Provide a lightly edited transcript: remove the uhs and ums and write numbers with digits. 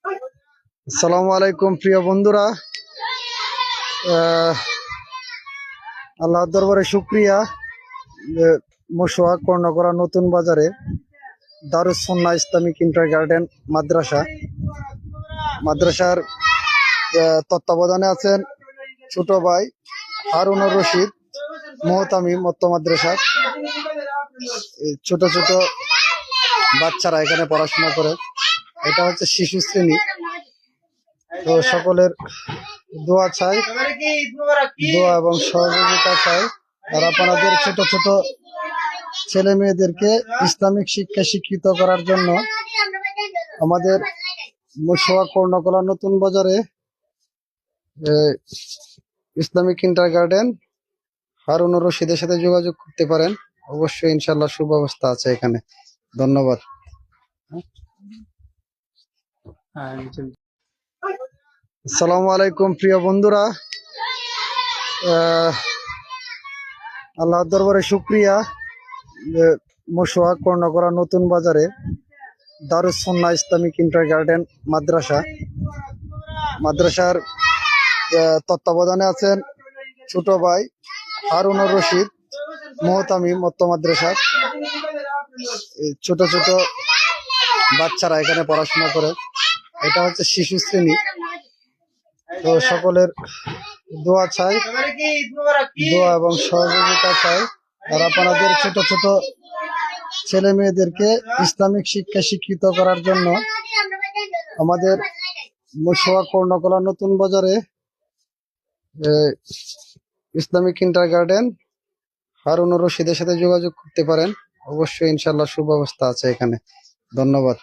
আসসালামু আলাইকুম প্রিয় বন্ধুরা। আল্লাহর দরবারে শুকরিয়া যে মশোয়া কর্ণকরা নতুন বাজারে দারুস সুন্নাহ ইসলামিক কিন্ডারগার্টেন মাদ্রাসার তত্ত্বাবধানে আছেন ছোট ভাই হারুনুর রশিদ মোহতামিম মত্ত মাদ্রাসার। ছোট ছোট বাচ্চারা এখানে পড়াশোনা করে। এটা হচ্ছে শিশু শ্রেণী। তো সকলের দোয়া চাই, দোয়া এবং সহযোগিতা চাই। আর আপনাদের ছোট ছোট ছেলে মেয়েদেরকে ইসলামিক শিক্ষা শিক্ষিত করার জন্য আমাদের মশোয়া কর্ণকলা নতুন বাজারে ইসলামিক কিন্ডারগার্টেন হারুনুর রশিদের সাথে যোগাযোগ করতে পারেন। অবশ্যই ইনশাল্লাহ সুব্যবস্থা আছে এখানে। ধন্যবাদ। আসসালামু আলাইকুম প্রিয় বন্ধুরা। আল্লাহর দরবারে শুকরিয়া যে মশোয়া কর্ণকরা নতুন বাজারে দারুস সুন্নাহ ইসলামিক কিন্ডারগার্টেন মাদ্রাসার তত্ত্বাবধানে আছেন ছোট ভাই হারুনুর রশিদ মোহতামিম মত্ত মাদ্রাসার। ছোট ছোট বাচ্চারা এখানে পড়াশোনা করে। এটা হচ্ছে শিশু শ্রেণী। তো সকলের দোয়া চাই, দোয়া এবং সহযোগিতা চাই। আর আপনাদের ছোট ছোট ছেলে মেয়েদেরকে ইসলামিক শিক্ষা শিক্ষিত করার জন্য আমাদের মশোয়া কর্ণকলা নতুন বাজারে ইসলামিক কিন্ডারগার্টেন হারুনুর রশিদের সাথে যোগাযোগ করতে পারেন। অবশ্যই ইনশাল্লাহ সুব্যবস্থা আছে এখানে। ধন্যবাদ।